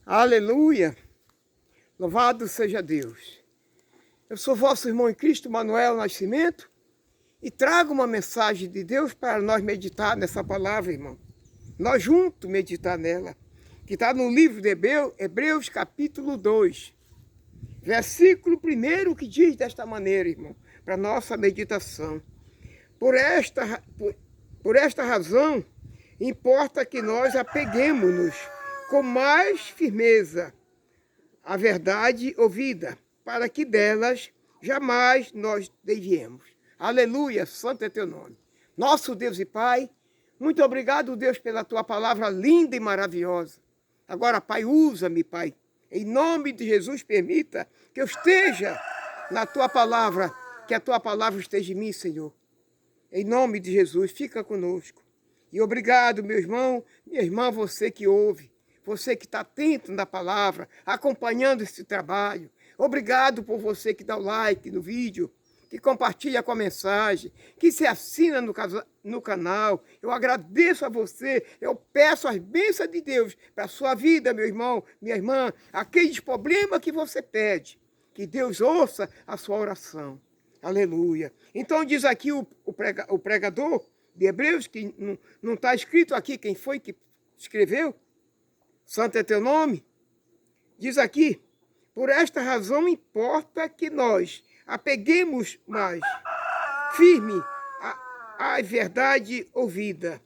Aleluia! Louvado seja Deus. Eu sou vosso irmão em Cristo, Manuel Nascimento, e trago uma mensagem de Deus para nós meditar nessa palavra, irmão. Nós juntos meditar nela, que está no livro de Hebreus capítulo 2, versículo 1, que diz desta maneira, irmão, para nossa meditação. Por esta razão, importa que nós apeguemos-nos com mais firmeza à verdade ouvida, para que delas jamais nós desviemos. Aleluia, santo é teu nome. Nosso Deus e Pai, muito obrigado, Deus, pela tua palavra linda e maravilhosa. Agora, Pai, usa-me, Pai. Em nome de Jesus, permita que eu esteja na tua palavra, que a tua palavra esteja em mim, Senhor. Em nome de Jesus, fica conosco. E obrigado, meu irmão, minha irmã, você que ouve, você que está atento na palavra, acompanhando esse trabalho. Obrigado por você que dá o like no vídeo, que compartilha com a mensagem, que se assina no canal. Eu agradeço a você, eu peço as bênçãos de Deus para a sua vida, meu irmão, minha irmã, aqueles problemas que você pede, que Deus ouça a sua oração. Aleluia. Então diz aqui o pregador de Hebreus, que não está escrito aqui quem foi que escreveu, santo é teu nome, diz aqui, por esta razão importa que nós apeguemos mais firme à verdade ouvida.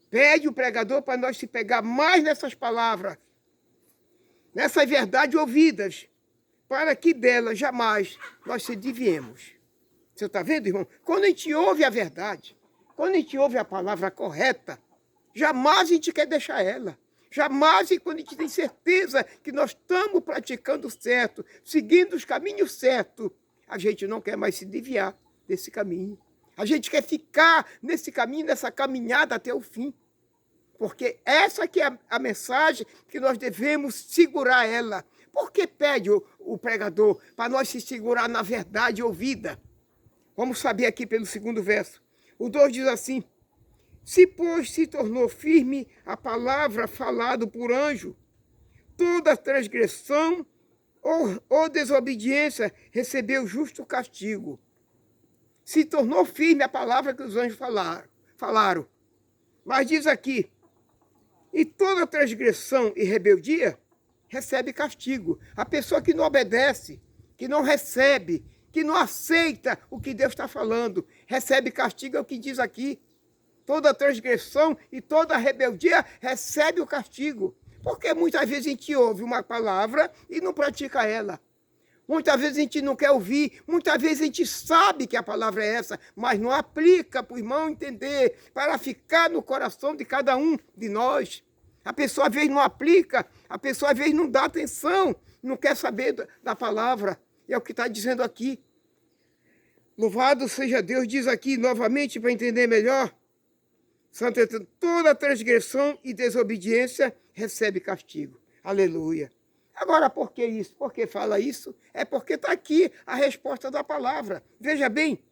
Pede o pregador para nós se pegar mais nessas palavras, nessas verdades ouvidas, para que delas jamais nós se desviemos. Você está vendo, irmão? Quando a gente ouve a verdade, quando a gente ouve a palavra correta, jamais a gente quer deixar ela. Jamais, quando a gente tem certeza que nós estamos praticando certo, seguindo os caminhos certos, a gente não quer mais se desviar desse caminho. A gente quer ficar nesse caminho, nessa caminhada até o fim. Porque essa aqui é a mensagem que nós devemos segurar ela. Por que pede o pregador para nós se segurar na verdade ouvida? Vamos saber aqui pelo segundo verso. O 2 diz assim: se, pois, se tornou firme a palavra falada por anjo, toda transgressão ou desobediência recebeu justo castigo. Se tornou firme a palavra que os anjos falaram. Mas diz aqui, e toda transgressão e rebeldia recebe castigo. A pessoa que não obedece, que não recebe, que não aceita o que Deus está falando, recebe castigo, é o que diz aqui. Toda transgressão e toda rebeldia recebe o castigo. Porque muitas vezes a gente ouve uma palavra e não pratica ela. Muitas vezes a gente não quer ouvir, muitas vezes a gente sabe que a palavra é essa, mas não aplica para o irmão entender, para ficar no coração de cada um de nós. A pessoa às vezes não aplica, a pessoa às vezes não dá atenção, não quer saber da palavra. É o que está dizendo aqui. Louvado seja Deus, diz aqui novamente para entender melhor. Santo, toda transgressão e desobediência recebe castigo. Aleluia. Agora, por que isso? Por que fala isso? É porque está aqui a resposta da palavra. Veja bem,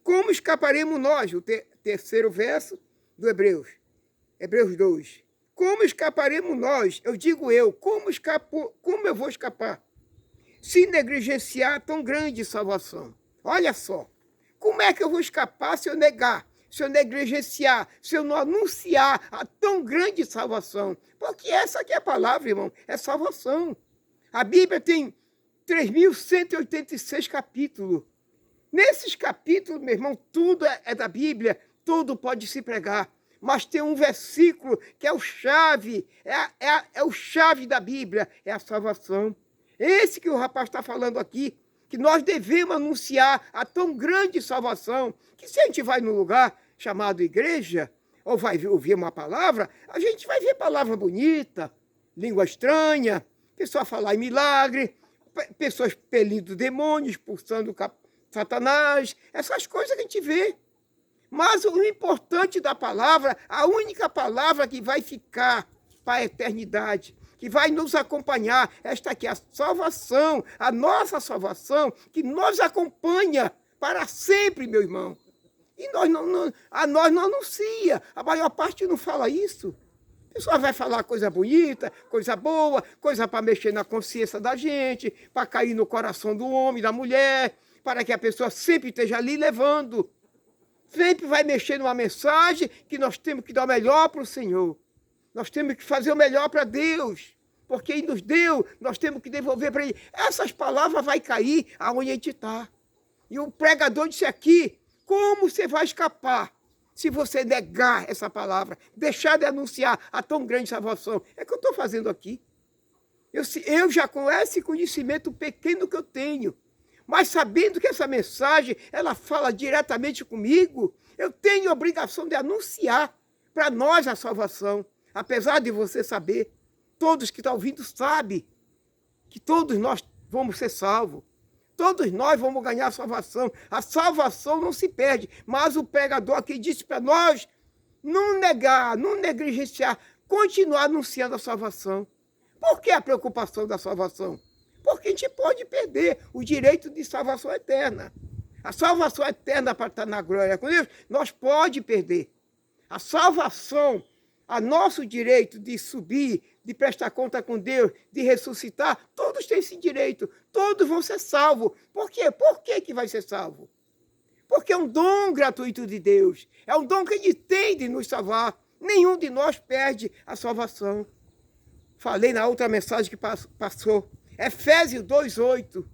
como escaparemos nós? O terceiro verso do Hebreus 2. Como escaparemos nós? Eu digo como eu vou escapar? Se negligenciar tão grande salvação. Olha só, como é que eu vou escapar se eu negar? Se eu negligenciar, se eu não anunciar a tão grande salvação. Porque essa aqui é a palavra, irmão, é salvação. A Bíblia tem 3.186 capítulos. Nesses capítulos, meu irmão, tudo é da Bíblia, tudo pode se pregar. Mas tem um versículo que é o chave, é o chave da Bíblia, é a salvação. Esse que o rapaz está falando aqui, que nós devemos anunciar a tão grande salvação, que se a gente vai num lugar chamado igreja, ou vai ouvir uma palavra, a gente vai ver palavra bonita, língua estranha, pessoa falar em milagre, pessoas expelindo demônios, expulsando Satanás, essas coisas que a gente vê. Mas o importante da palavra, a única palavra que vai ficar para a eternidade, que vai nos acompanhar, esta aqui, a salvação, a nossa salvação, que nos acompanha para sempre, meu irmão. E nós não anuncia, a maior parte não fala isso. pessoa vai falar coisa bonita, coisa boa, coisa para mexer na consciência da gente, para cair no coração do homem, da mulher, para que a pessoa sempre esteja ali levando. Sempre vai mexer numa mensagem que nós temos que dar o melhor para o Senhor. Nós temos que fazer o melhor para Deus. Porque Ele nos deu, nós temos que devolver para Ele. Essas palavras vão cair aonde a gente está. E o pregador disse aqui, como você vai escapar se você negar essa palavra, deixar de anunciar a tão grande salvação? É o que eu estou fazendo aqui. Eu já com esse conhecimento pequeno que eu tenho, mas sabendo que essa mensagem, ela fala diretamente comigo, eu tenho a obrigação de anunciar para nós a salvação. Apesar de você saber, todos que estão ouvindo sabem que todos nós vamos ser salvos. Todos nós vamos ganhar a salvação. A salvação não se perde. Mas o pregador aqui disse para nós não negar, não negligenciar, continuar anunciando a salvação. Por que a preocupação da salvação? Porque a gente pode perder o direito de salvação eterna. A salvação eterna para estar na glória com Deus, nós pode perder. A salvação, a nosso direito de subir, de prestar conta com Deus, de ressuscitar, todos têm esse direito, todos vão ser salvos. Por quê? Por que vai ser salvo? Porque é um dom gratuito de Deus, é um dom que Ele tem de nos salvar. Nenhum de nós perde a salvação. Falei na outra mensagem que passou, Efésios 2:8.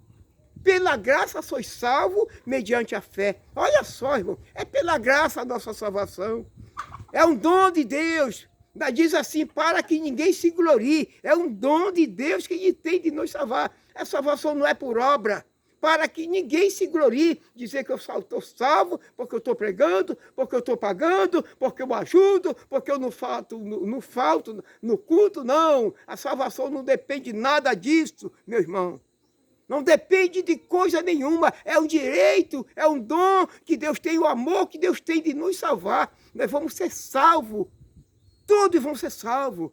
Pela graça sois salvos mediante a fé. Olha só, irmão, é pela graça a nossa salvação. É um dom de Deus. Ainda diz assim, para que ninguém se glorie. É um dom de Deus que Ele tem de nos salvar. A salvação não é por obra. Para que ninguém se glorie. Dizer que eu estou salvo, porque eu estou pregando, porque eu estou pagando, porque eu ajudo, porque eu não falto no culto. Não, a salvação não depende nada disso, meu irmão. Não depende de coisa nenhuma. É um direito, é um dom que Deus tem, o amor que Deus tem de nos salvar. Nós vamos ser salvos. Todos vão ser salvos.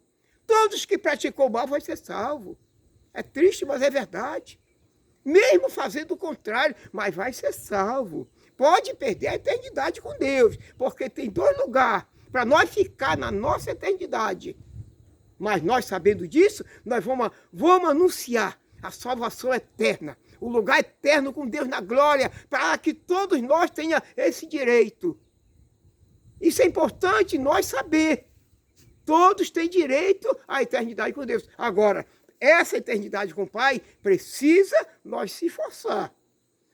Todos que praticam o mal vão ser salvos. É triste, mas é verdade. Mesmo fazendo o contrário, mas vai ser salvo. Pode perder a eternidade com Deus, porque tem dois lugares para nós ficar na nossa eternidade. Mas nós, sabendo disso, nós vamos anunciar a salvação eterna, o lugar eterno com Deus na glória, para que todos nós tenham esse direito. Isso é importante nós saber. Todos têm direito à eternidade com Deus. Agora, essa eternidade com o Pai precisa nós se esforçar.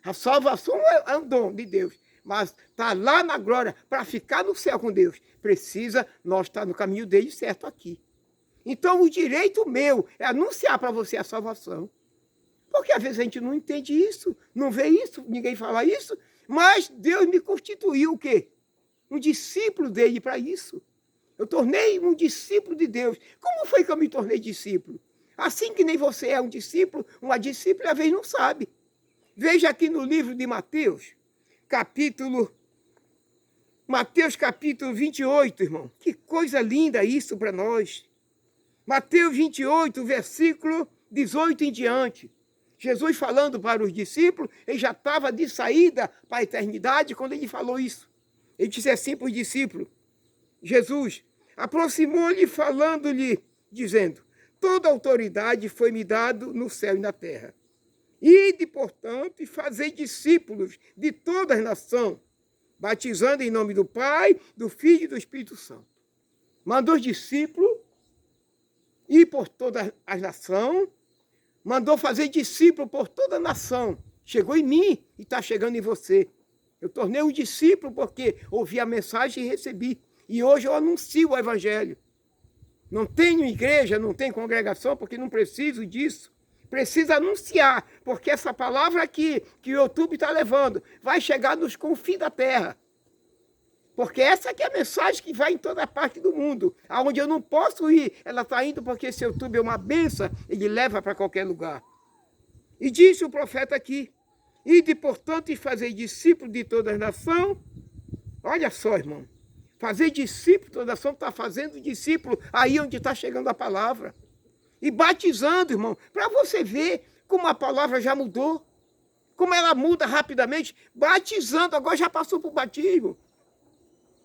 A salvação é um dom de Deus, mas está lá na glória para ficar no céu com Deus. Precisa nós estar no caminho dele certo aqui. Então, o direito meu é anunciar para você a salvação. Porque às vezes a gente não entende isso, não vê isso, ninguém fala isso, mas Deus me constituiu o quê? Um discípulo dele para isso. Eu tornei um discípulo de Deus. Como foi que eu me tornei discípulo? Assim que nem você é um discípulo, uma discípula, às vezes não sabe. Veja aqui no livro de Mateus, capítulo 28, irmão. Que coisa linda isso para nós. Mateus 28, versículo 18 em diante. Jesus falando para os discípulos, ele já estava de saída para a eternidade quando ele falou isso. Ele disse assim para os discípulos, Jesus aproximou-lhe falando-lhe, dizendo, toda autoridade foi-me dado no céu e na terra. Ide, portanto, e fazei discípulos de toda a nação, batizando em nome do Pai, do Filho e do Espírito Santo. Mandou os discípulos ir por toda a nação, mandou fazer discípulo por toda a nação. Chegou em mim e está chegando em você. Eu tornei um discípulo porque ouvi a mensagem e recebi. E hoje eu anuncio o Evangelho. Não tenho igreja, não tenho congregação, porque não preciso disso. Preciso anunciar, porque essa palavra aqui, que o YouTube está levando, vai chegar nos confins da terra. Porque essa aqui é a mensagem que vai em toda parte do mundo. Aonde eu não posso ir, ela está indo porque esse YouTube é uma benção, ele leva para qualquer lugar. E disse o profeta aqui, ide, portanto, e fazer discípulo de toda a nação. Olha só, irmão. Fazer discípulo, toda a nação está fazendo discípulo aí onde está chegando a palavra. E batizando, irmão, para você ver como a palavra já mudou. Como ela muda rapidamente. Batizando, agora já passou por batismo.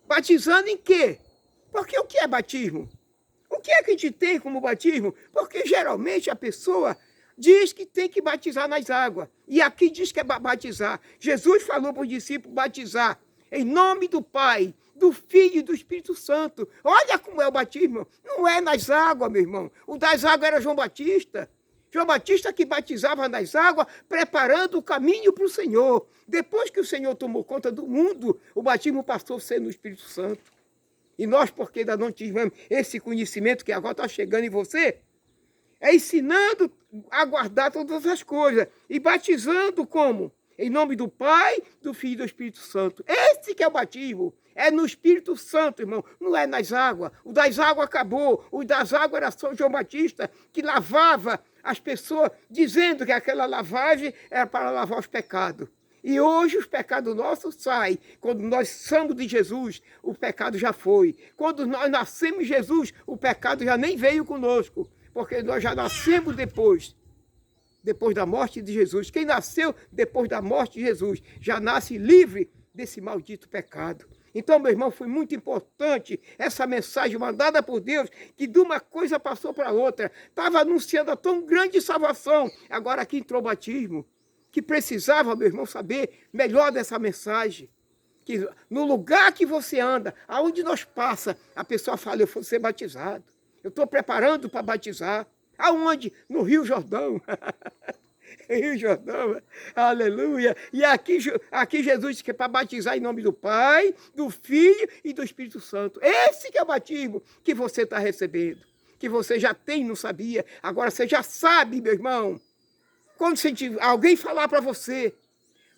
Batizando em quê? Porque o que é batismo? O que é que a gente tem como batismo? Porque geralmente a pessoa diz que tem que batizar nas águas. E aqui diz que é batizar. Jesus falou para os discípulos batizar em nome do Pai, do Filho e do Espírito Santo. Olha como é o batismo. Não é nas águas, meu irmão. O das águas era João Batista. João Batista que batizava nas águas, preparando o caminho para o Senhor. Depois que o Senhor tomou conta do mundo, o batismo passou a ser no Espírito Santo. E nós, porque ainda não tivemos esse conhecimento que agora está chegando em você, é ensinando a guardar todas as coisas. E batizando como? Em nome do Pai, do Filho e do Espírito Santo. Esse que é o batismo. É no Espírito Santo, irmão. Não é nas águas. O das águas acabou. O das águas era São João Batista, que lavava as pessoas, dizendo que aquela lavagem era para lavar os pecados. E hoje os pecados nossos saem. Quando nós somos de Jesus, o pecado já foi. Quando nós nascemos de Jesus, o pecado já nem veio conosco. Porque nós já nascemos depois da morte de Jesus. Quem nasceu depois da morte de Jesus já nasce livre desse maldito pecado. Então, meu irmão, foi muito importante essa mensagem mandada por Deus, que de uma coisa passou para outra. Estava anunciando a tão grande salvação. Agora aqui entrou o batismo, que precisava, meu irmão, saber melhor dessa mensagem. Que no lugar que você anda, aonde nós passa, a pessoa fala, eu vou ser batizado. Eu estou preparando para batizar. Aonde? No Rio Jordão. Rio Jordão, aleluia. E aqui Jesus disse que é para batizar em nome do Pai, do Filho e do Espírito Santo. Esse que é o batismo que você está recebendo. Que você já tem, não sabia. Agora você já sabe, meu irmão. Quando alguém falar para você,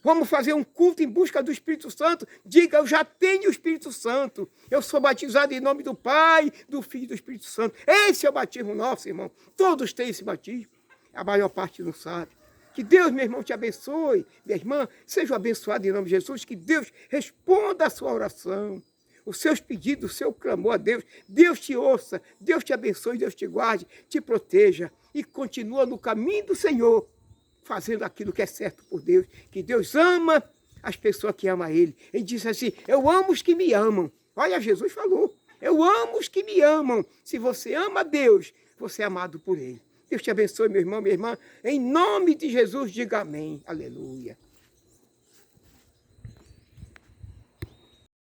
vamos fazer um culto em busca do Espírito Santo, diga, eu já tenho o Espírito Santo. Eu sou batizado em nome do Pai, do Filho e do Espírito Santo. Esse é o batismo nosso, irmão. Todos têm esse batismo. A maior parte não sabe. Que Deus, meu irmão, te abençoe. Minha irmã, seja abençoada em nome de Jesus. Que Deus responda a sua oração. Os seus pedidos, o seu clamor a Deus. Deus te ouça, Deus te abençoe, Deus te guarde, te proteja. E continua no caminho do Senhor, fazendo aquilo que é certo por Deus. Que Deus ama as pessoas que amam a Ele. Ele disse assim, eu amo os que me amam. Olha, Jesus falou, eu amo os que me amam. Se você ama a Deus, você é amado por Ele. Deus te abençoe, meu irmão, minha irmã. Em nome de Jesus, diga amém. Aleluia.